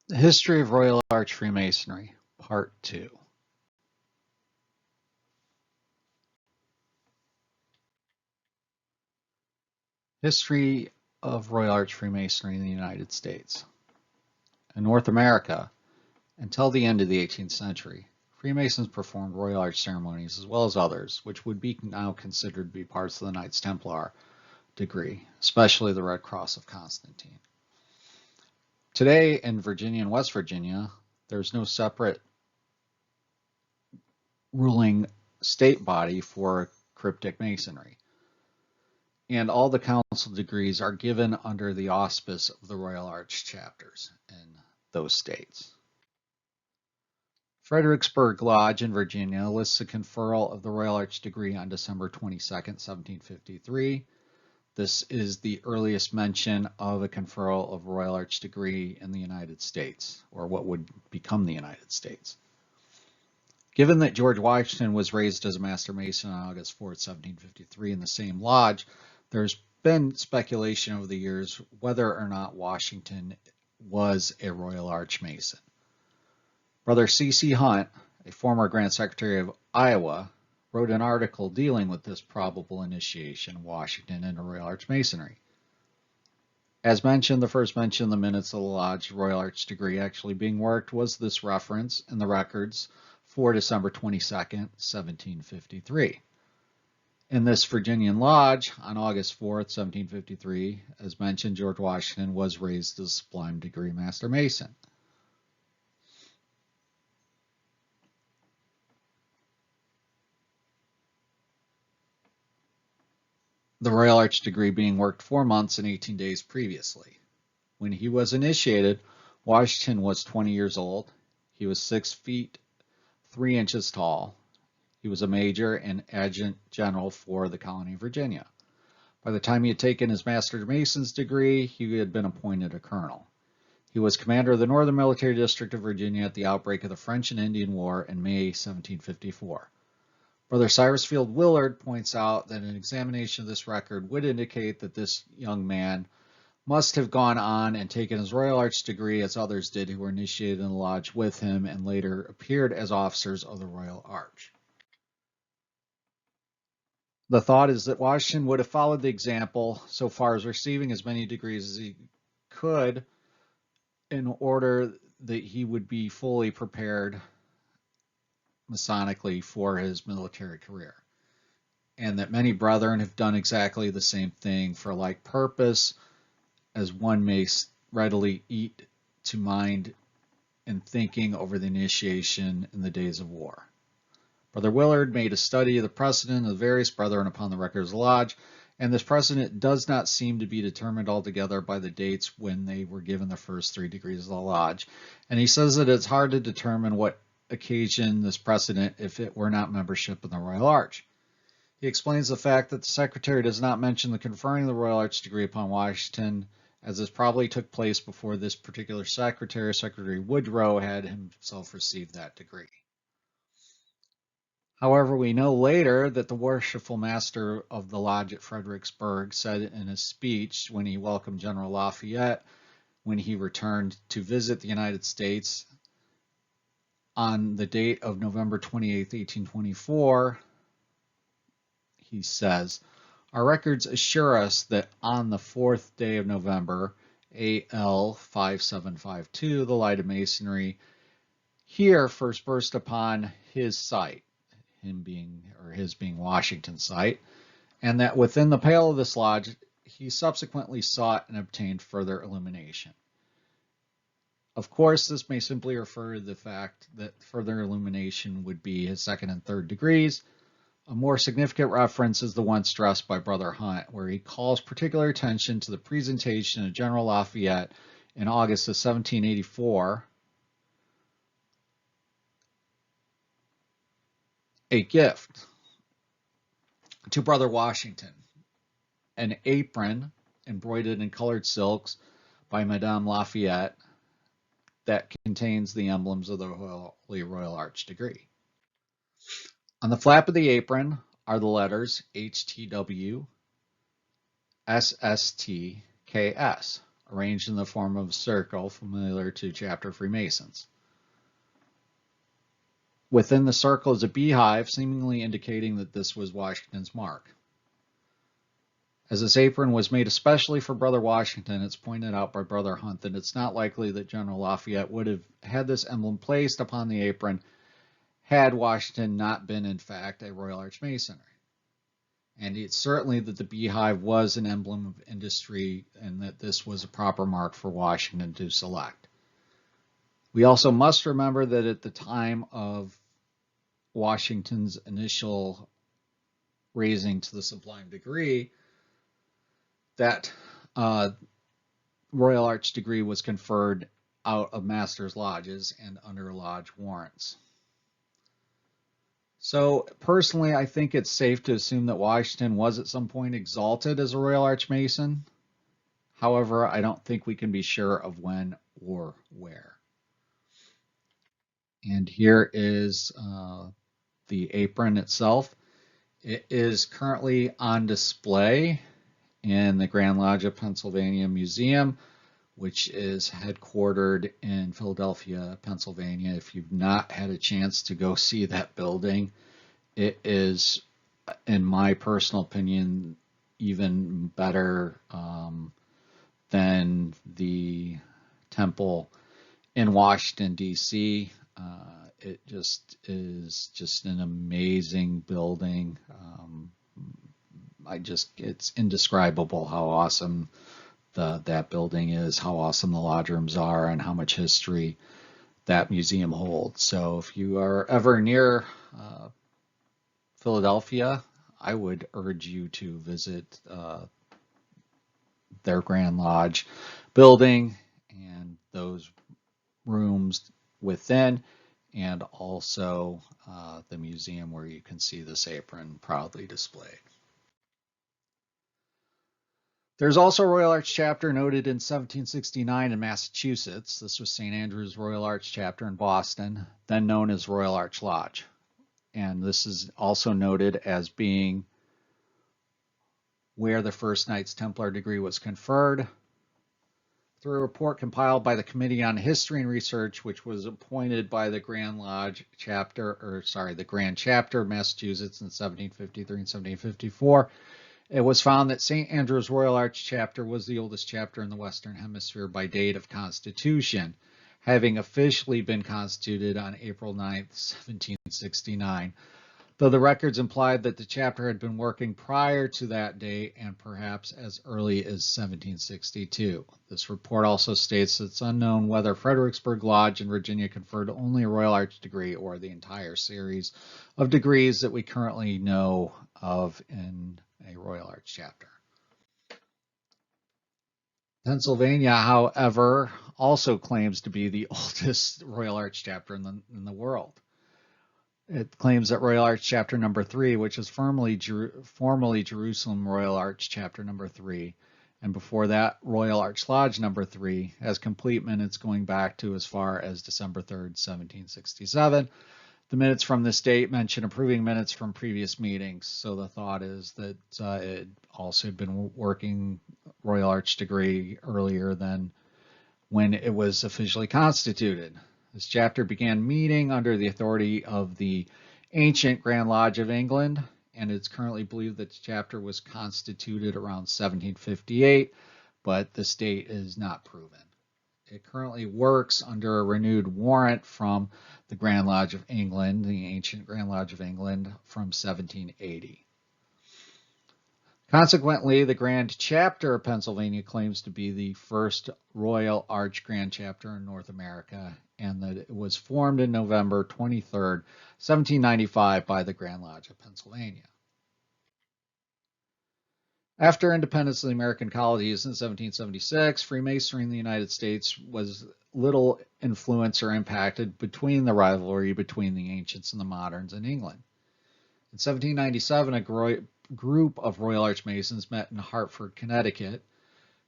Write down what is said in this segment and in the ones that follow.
The History of Royal Arch Freemasonry, Part 2. History of Royal Arch Freemasonry in the United States. In North America, until the end of the 18th century, Freemasons performed Royal Arch ceremonies as well as others, which would be now considered to be parts of the Knights Templar degree, especially the Red Cross of Constantine. Today in Virginia and West Virginia, there's no separate ruling state body for cryptic masonry, and all the council degrees are given under the auspice of the Royal Arch chapters in those states. Fredericksburg Lodge in Virginia lists the conferral of the Royal Arch degree on December 22, 1753. This is the earliest mention of a conferral of Royal Arch degree in the United States, or what would become the United States. Given that George Washington was raised as a Master Mason on August 4, 1753 in the same lodge, there's been speculation over the years whether or not Washington was a Royal Arch Mason. Brother C.C. Hunt, a former Grand Secretary of Iowa, wrote an article dealing with this probable initiation of Washington into Royal Arch Masonry. As mentioned, the first mention in the minutes of the Lodge Royal Arch degree actually being worked was this reference in the records for December 22, 1753. In this Virginian lodge, on August 4th, 1753, as mentioned, George Washington was raised as a Sublime Degree Master Mason. The Royal Arch degree being worked 4 months and 18 days previously. When he was initiated, Washington was 20 years old. He was 6 feet 3 inches tall. He was a major and adjutant general for the colony of Virginia. By the time he had taken his Master Mason's degree, he had been appointed a colonel. He was commander of the Northern Military District of Virginia at the outbreak of the French and Indian War in May 1754. Brother Cyrus Field Willard points out that an examination of this record would indicate that this young man must have gone on and taken his Royal Arch degree as others did who were initiated in the lodge with him and later appeared as officers of the Royal Arch. The thought is that Washington would have followed the example so far as receiving as many degrees as he could in order that he would be fully prepared Masonically for his military career, and that many brethren have done exactly the same thing for a like purpose, as one may readily eat to mind in thinking over the initiation in the days of war. Brother Willard made a study of the precedent of the various brethren upon the records of the lodge, and this precedent does not seem to be determined altogether by the dates when they were given the first 3 degrees of the lodge. And he says that it's hard to determine what occasioned this precedent if it were not membership in the Royal Arch. He explains the fact that the Secretary does not mention the conferring of the Royal Arch degree upon Washington, as this probably took place before this particular Secretary, Secretary Woodrow, had himself received that degree. However, we know later that the worshipful master of the lodge at Fredericksburg said in his speech when he welcomed General Lafayette when he returned to visit the United States on the date of November 28, 1824, he says, "Our records assure us that on the 4th day of November, AL 5752, the light of masonry here first burst upon his sight," his being Washington's sight, and that within the pale of this lodge he subsequently sought and obtained further illumination. Of course, this may simply refer to the fact that further illumination would be his 2nd and 3rd degrees. A more significant reference is the one stressed by Brother Hunt, where he calls particular attention to the presentation of General Lafayette in August of 1784, a gift to Brother Washington, an apron embroidered in colored silks by Madame Lafayette that contains the emblems of the Holy Royal Arch degree. On the flap of the apron are the letters HTW SSTKS, arranged in the form of a circle, familiar to chapter Freemasons. Within the circle is a beehive, seemingly indicating that this was Washington's mark. As this apron was made especially for Brother Washington, it's pointed out by Brother Hunt that it's not likely that General Lafayette would have had this emblem placed upon the apron had Washington not been, in fact, a Royal Arch Masonry. And it's certainly that the beehive was an emblem of industry and that this was a proper mark for Washington to select. We also must remember that at the time of Washington's initial raising to the sublime degree, that Royal Arch degree was conferred out of Master's Lodges and under lodge warrants. So personally, I think it's safe to assume that Washington was at some point exalted as a Royal Arch Mason. However, I don't think we can be sure of when or where. And here is the apron itself. It is currently on display in the Grand Lodge of Pennsylvania Museum, which is headquartered in Philadelphia, Pennsylvania. If you've not had a chance to go see that building, it is, in my personal opinion, even better than the temple in Washington, D.C. It just is just an amazing building. It's indescribable how awesome that building is, how awesome the lodge rooms are, and how much history that museum holds. So if you are ever near Philadelphia, I would urge you to visit their Grand Lodge building and those rooms within, and also the museum where you can see this apron proudly displayed. There's also a Royal Arch chapter noted in 1769 in Massachusetts. This was St. Andrew's Royal Arch chapter in Boston, then known as Royal Arch Lodge. And this is also noted as being where the first Knights Templar degree was conferred. Through a report compiled by the Committee on History and Research, which was appointed by the Grand Lodge chapter, the Grand Chapter of Massachusetts in 1753 and 1754, it was found that St. Andrew's Royal Arch chapter was the oldest chapter in the Western Hemisphere by date of constitution, having officially been constituted on April 9th, 1769, though the records implied that the chapter had been working prior to that date and perhaps as early as 1762. This report also states that it's unknown whether Fredericksburg Lodge in Virginia conferred only a Royal Arch degree or the entire series of degrees that we currently know of in a Royal Arch chapter. Pennsylvania, however, also claims to be the oldest Royal Arch chapter in the world. It claims that Royal Arch chapter number 3, which is formerly Jerusalem Royal Arch chapter number 3, and before that Royal Arch Lodge number 3, has complete minutes going back to as far as December 3rd, 1767. The minutes from this date mention approving minutes from previous meetings, so the thought is that it also had been working Royal Arch degree earlier than when it was officially constituted. This chapter began meeting under the authority of the ancient Grand Lodge of England, and it's currently believed that the chapter was constituted around 1758, but this date is not proven. It currently works under a renewed warrant from the Grand Lodge of England, the ancient Grand Lodge of England, from 1780. Consequently, the Grand Chapter of Pennsylvania claims to be the first Royal Arch Grand Chapter in North America, and that it was formed in November 23rd, 1795 by the Grand Lodge of Pennsylvania. After independence of the American colonies in 1776, Freemasonry in the United States was little influenced or impacted between the rivalry between the ancients and the moderns in England. In 1797, a group of Royal Arch Masons met in Hartford, Connecticut,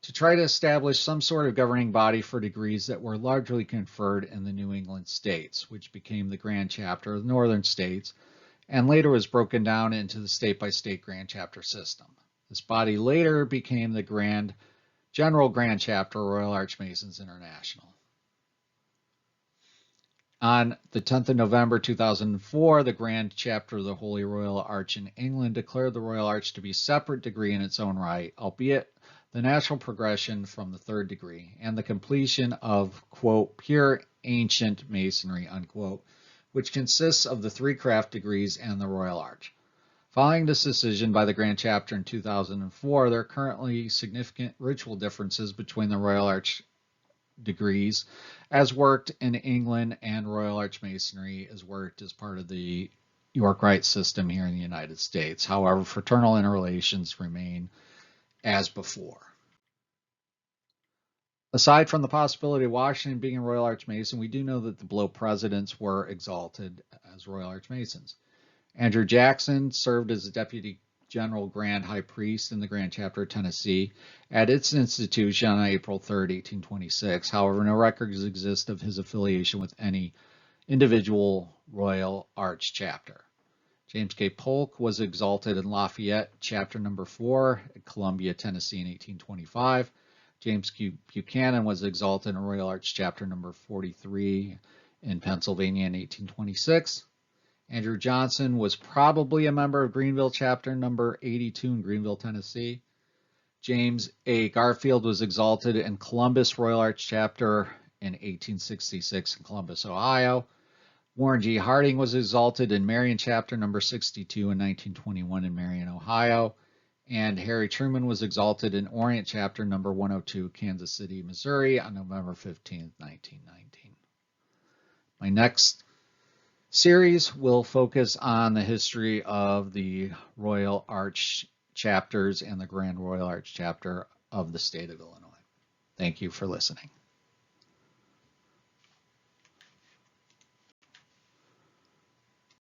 to try to establish some sort of governing body for degrees that were largely conferred in the New England states, which became the Grand Chapter of the Northern States, and later was broken down into the state-by-state Grand Chapter system. This body later became the Grand General Grand Chapter, Royal Arch Masons International. On the 10th of November 2004, the Grand Chapter of the Holy Royal Arch in England declared the Royal Arch to be a separate degree in its own right, albeit the natural progression from the third degree, and the completion of, quote, pure ancient masonry, unquote, which consists of the 3 craft degrees and the Royal Arch. Following this decision by the Grand Chapter in 2004, there are currently significant ritual differences between the Royal Arch degrees as worked in England, and Royal Arch Masonry is worked as part of the York Rite system here in the United States. However, fraternal interrelations remain as before. Aside from the possibility of Washington being a Royal Arch Mason, we do know that the below presidents were exalted as Royal Arch Masons. Andrew Jackson served as a Deputy General Grand High Priest in the Grand Chapter of Tennessee at its institution on April 3, 1826. However, no records exist of his affiliation with any individual Royal Arch chapter. James K. Polk was exalted in Lafayette, Chapter Number 4 at Columbia, Tennessee in 1825. James Q. Buchanan was exalted in Royal Arch Chapter Number 43 in Pennsylvania in 1826. Andrew Johnson was probably a member of Greenville Chapter Number 82 in Greenville, Tennessee. James A. Garfield was exalted in Columbus Royal Arch Chapter in 1866 in Columbus, Ohio. Warren G. Harding was exalted in Marion Chapter Number 62 in 1921 in Marion, Ohio. And Harry Truman was exalted in Orient Chapter Number 102, Kansas City, Missouri on November 15, 1919. My next series will focus on the history of the Royal Arch chapters and the Grand Royal Arch chapter of the state of Illinois. Thank you for listening.